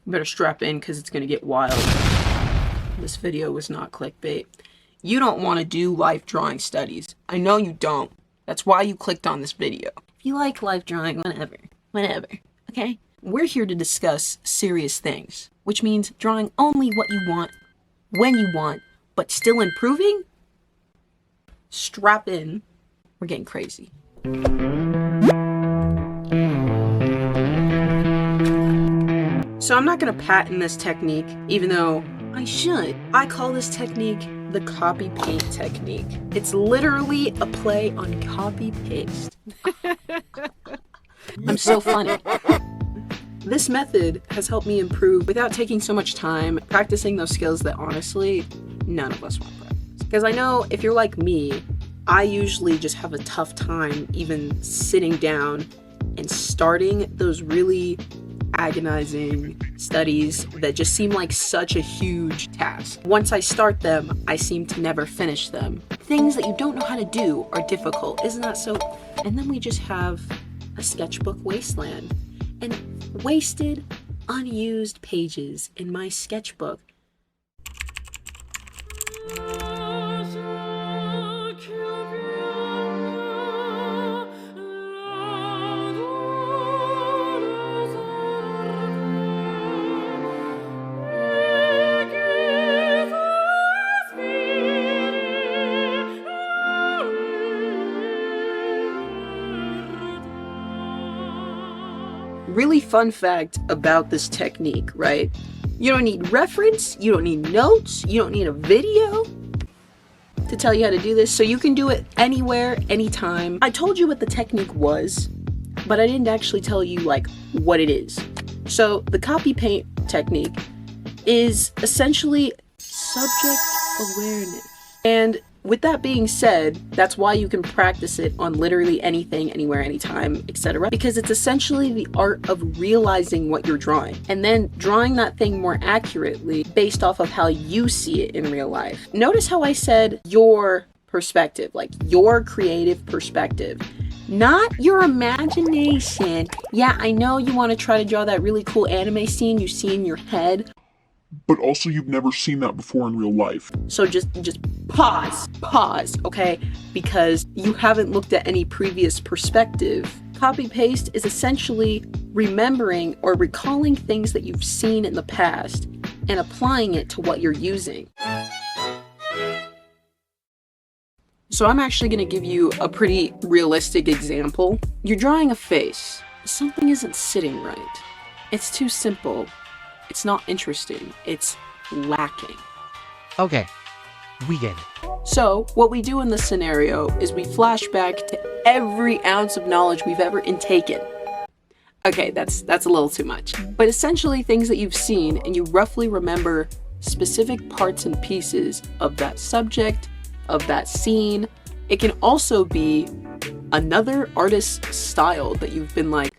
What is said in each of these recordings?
You better strap in because it's going to get wild. This video was not clickbait. You don't want to do life drawing studies. I know you don't. That's why you clicked on this video. If you like life drawing, whatever, okay? We're here to discuss serious things, which means drawing only what you want, when you want, but still improving? Strap in. We're getting crazy. So I'm not gonna patent this technique, even though I should. I call this technique the copy paint technique. It's literally a play on copy paste. I'm so funny. This method has helped me improve without taking so much time, practicing those skills that honestly, none of us want to practice. Because I know if you're like me, I usually just have a tough time even sitting down and starting those really agonizing studies that just seem like such a huge task. Once I start them, I seem to never finish them. Things that you don't know how to do are difficult, isn't that so? And then we just have a sketchbook wasteland and wasted, unused pages in my sketchbook. Really fun fact about this technique, right? You don't need reference, you don't need notes, you don't need a video to tell you how to do this, so you can do it anywhere, anytime. I told you what the technique was, but I didn't actually tell you like what it is. So the copy paint technique is essentially subject awareness. And with that being said, that's why you can practice it on literally anything, anywhere, anytime, etc. Because it's essentially the art of realizing what you're drawing and then drawing that thing more accurately based off of how you see it in real life. Notice how I said your perspective, like your creative perspective, not your imagination. Yeah, I know you want to try to draw that really cool anime scene you see in your head, but also you've never seen that before in real life. So just pause, okay? Because you haven't looked at any previous perspective. Copy paste is essentially remembering or recalling things that you've seen in the past and applying it to what you're using. So I'm actually gonna give you a pretty realistic example. You're drawing a face. Something isn't sitting right. It's too simple. It's not interesting. It's lacking. Okay, we get it. So what we do in this scenario is we flash back to every ounce of knowledge we've ever intaken. Okay, that's a little too much. But essentially things that you've seen and you roughly remember specific parts and pieces of that subject, of that scene. It can also be another artist's style that you've been like,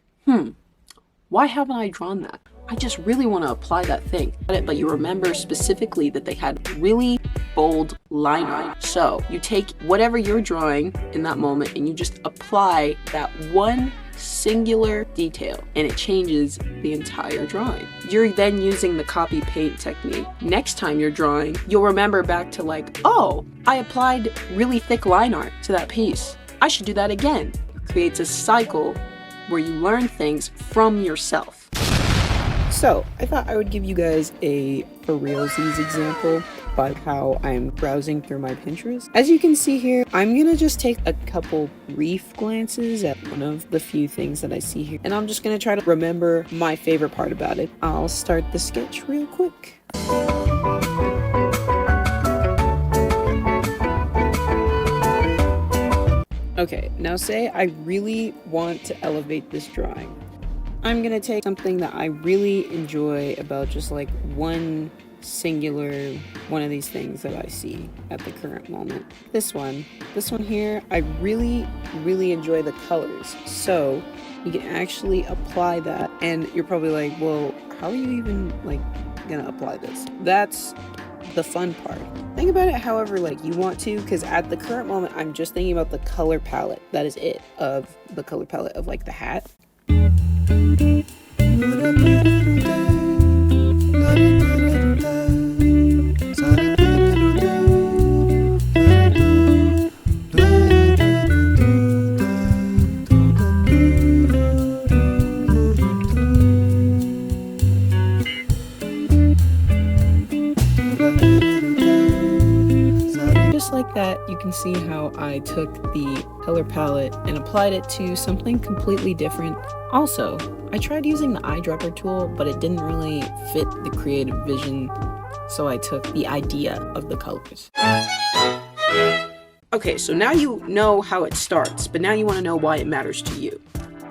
why haven't I drawn that? I just really want to apply that thing. But you remember specifically that they had really bold line art. So you take whatever you're drawing in that moment and you just apply that one singular detail and it changes the entire drawing. You're then using the copy paint technique. Next time you're drawing, you'll remember back to like, oh, I applied really thick line art to that piece. I should do that again. It creates a cycle where you learn things from yourself. So I thought I would give you guys a for realsies example about how I'm browsing through my Pinterest. As you can see here, I'm gonna just take a couple brief glances at one of the few things that I see here, and I'm just gonna try to remember my favorite part about it. I'll start the sketch real quick. Okay, now say I really want to elevate this drawing. I'm gonna take something that I really enjoy about just like one singular one of these things that I see at the current moment. This one here, I really enjoy the colors. So you can actually apply that, and you're probably like, well, how are you even like gonna apply this? That's the fun part. Think about it however like you want to, because at the current moment I'm just thinking about the color palette. That is it, of the color palette of like the hat. like that, you can see how I took the color palette and applied it to something completely different. Also, I tried using the eyedropper tool, but it didn't really fit the creative vision, so I took the idea of the colors. Okay, so now you know how it starts, but now you want to know why it matters to you.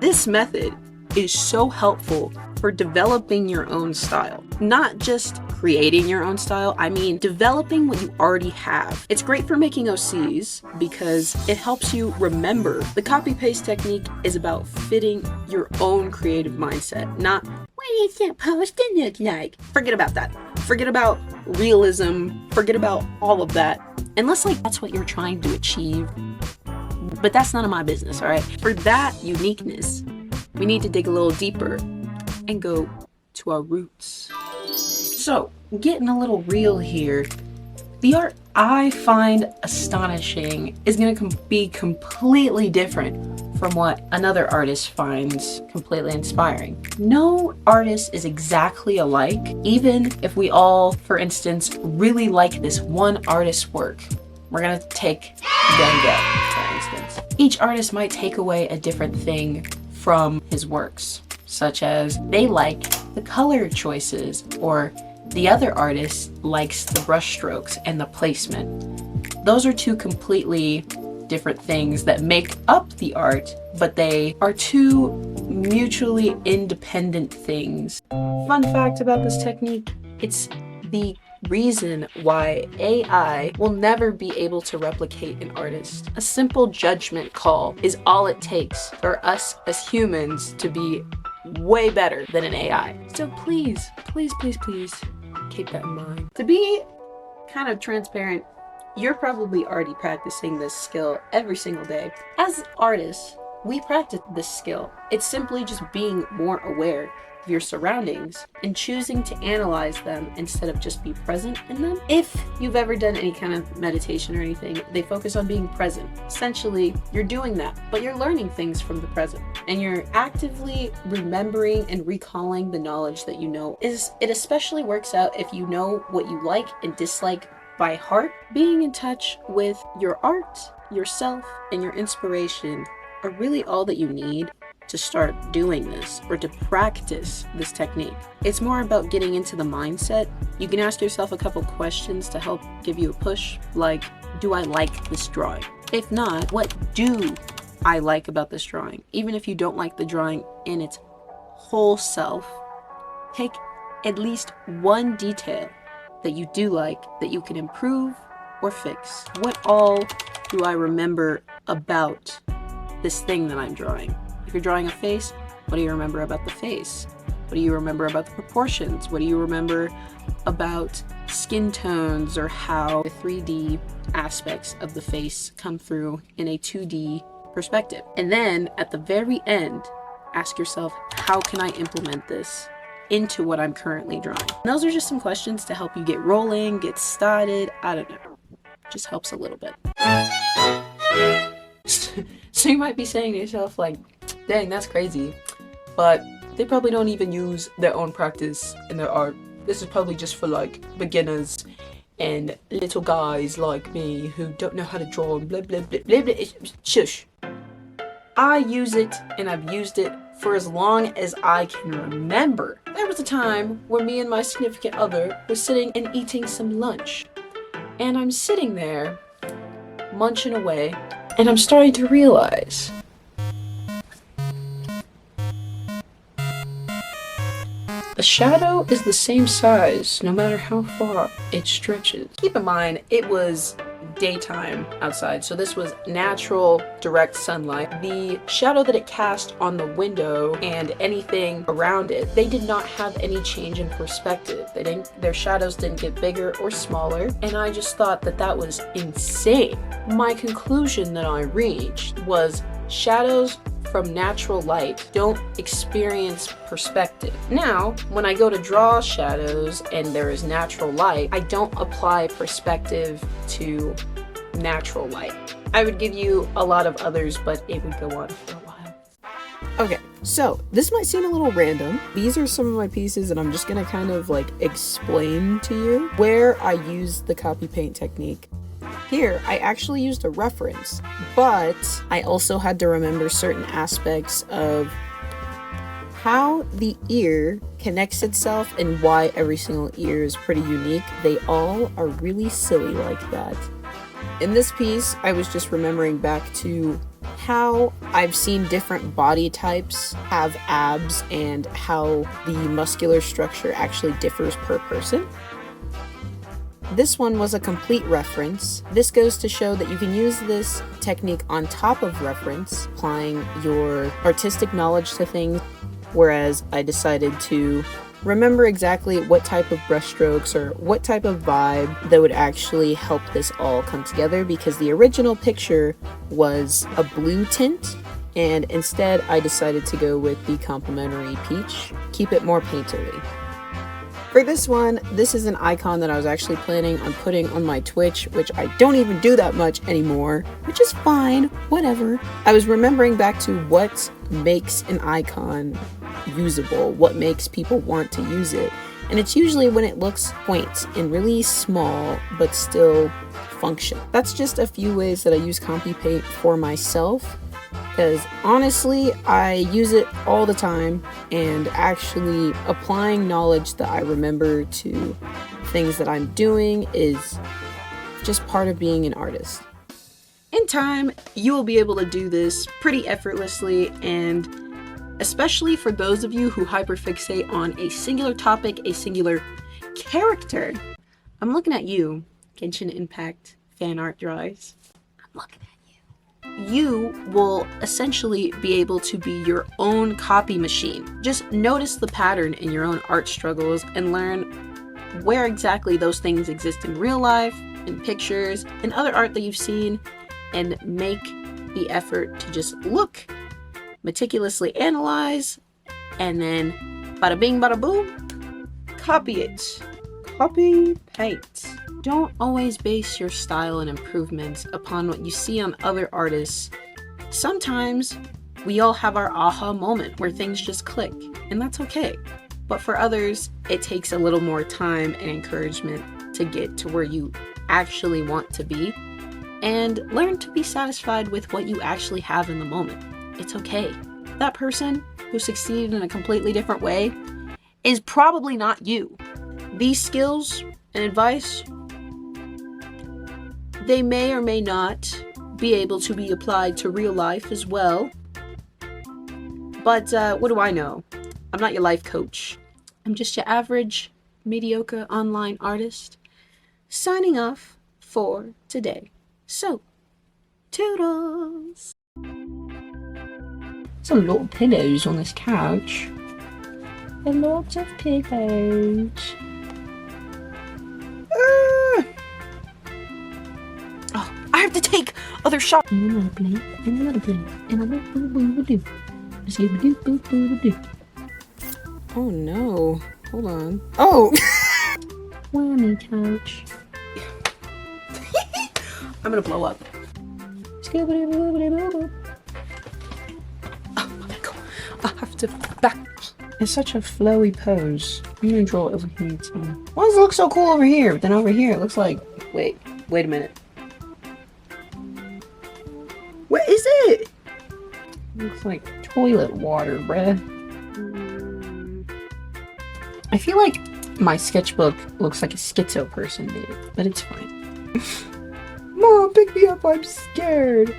This method is so helpful for developing your own style. Not just creating your own style, I mean developing what you already have. It's great for making OCs because it helps you remember. The copy-paste technique is about fitting your own creative mindset, not what is supposed to look like. Forget about that. Forget about realism. Forget about all of that. Unless like that's what you're trying to achieve. But that's none of my business, all right? For that uniqueness, we need to dig a little deeper and go to our roots. So, getting a little real here, the art I find astonishing is going to be completely different from what another artist finds completely inspiring. No artist is exactly alike, even if we all, for instance, really like this one artist's work. We're going to take Van Gogh, for instance. Each artist might take away a different thing from his works, such as they like the color choices, or the other artist likes the brush strokes and the placement. Those are two completely different things that make up the art, but they are two mutually independent things. Fun fact about this technique, it's the reason why AI will never be able to replicate an artist. A simple judgment call is all it takes for us as humans to be way better than an AI. So please, please, please, please keep that in mind. To be kind of transparent, you're probably already practicing this skill every single day. As artists, we practice this skill. It's simply just being more aware of your surroundings and choosing to analyze them instead of just be present in them. If you've ever done any kind of meditation or anything, they focus on being present. Essentially, you're doing that, but you're learning things from the present and you're actively remembering and recalling the knowledge that you know. It especially works out if you know what you like and dislike by heart. Being in touch with your art, yourself, and your inspiration are really all that you need to start doing this or to practice this technique. It's more about getting into the mindset. You can ask yourself a couple questions to help give you a push, like, do I like this drawing? If not, what do I like about this drawing? Even if you don't like the drawing in its whole self, pick at least one detail that you do like that you can improve or fix. What all do I remember about this thing that I'm drawing? If you're drawing a face, what do you remember about the face? What do you remember about the proportions? What do you remember about skin tones or how the 3D aspects of the face come through in a 2D perspective? And then at the very end, ask yourself, how can I implement this into what I'm currently drawing? And those are just some questions to help you get rolling, get started. I don't know. Just helps a little bit. So you might be saying to yourself like, dang, that's crazy. But they probably don't even use their own practice in their art. This is probably just for like beginners and little guys like me who don't know how to draw and blah, blah, blah, blah, blah. Shush. I use it and I've used it for as long as I can remember. There was a time where me and my significant other were sitting and eating some lunch. And I'm sitting there, munching away, and I'm starting to realize a shadow is the same size no matter how far it stretches. Keep in mind, it was daytime outside, so this was natural direct sunlight. The shadow that it cast on the window and anything around it, they did not have any change in perspective. Their shadows didn't get bigger or smaller, and I just thought that that was insane. My conclusion that I reached was shadows from natural light don't experience perspective. Now, when I go to draw shadows and there is natural light, I don't apply perspective to natural light. I would give you a lot of others, but it would go on for a while. Okay, so this might seem a little random. These are some of my pieces and I'm just gonna kind of like explain to you where I use the copy paint technique Here, I actually used a reference, but I also had to remember certain aspects of how the ear connects itself and why every single ear is pretty unique. They all are really silly like that. In this piece, I was just remembering back to how I've seen different body types have abs and how the muscular structure actually differs per person. This one was a complete reference. This goes to show that you can use this technique on top of reference, applying your artistic knowledge to things, whereas I decided to remember exactly what type of brushstrokes or what type of vibe that would actually help this all come together, because the original picture was a blue tint, and instead I decided to go with the complementary peach, keep it more painterly. For this one, this is an icon that I was actually planning on putting on my Twitch, which I don't even do that much anymore, which is fine, whatever. I was remembering back to what makes an icon usable, what makes people want to use it, and it's usually when it looks quaint and really small but still function. That's just a few ways that I use Compy Paint for myself, because honestly I use it all the time, and actually applying knowledge that I remember to things that I'm doing is just part of being an artist. In time, you will be able to do this pretty effortlessly, and especially for those of you who hyperfixate on a singular topic, a singular character. I'm looking at you, Genshin Impact fan art drawers. I'm looking at you. You will essentially be able to be your own copy machine. Just notice the pattern in your own art struggles and learn where exactly those things exist in real life, in pictures, and other art that you've seen, and make the effort to just look, meticulously analyze, and then bada bing bada boom, copy it. Copy paint. Don't always base your style and improvements upon what you see on other artists. Sometimes we all have our aha moment where things just click, and that's okay. But for others, it takes a little more time and encouragement to get to where you actually want to be, and learn to be satisfied with what you actually have in the moment. It's okay. That person who succeeded in a completely different way is probably not you. These skills and advice, they may or may not be able to be applied to real life as well. But what do I know? I'm not your life coach. I'm just your average, mediocre online artist, signing off for today. So, toodles! There's a lot of pillows on this couch. A lot of pillows. Oh, I have to take other shots. And another plate, and another plate, and another boo-boo-boo-doo. Boo-boo-doo-boo-boo-doo. Oh no. Hold on. Oh! Whammy couch. I'm gonna blow up. Oh my god. I have to back. It's such a flowy pose. I'm gonna draw it over here too. Why does it look so cool over here? But then over here it looks like... Wait a minute. What is it? It looks like toilet water, bruh. I feel like my sketchbook looks like a schizo person did, but it's fine. Mom, pick me up, I'm scared.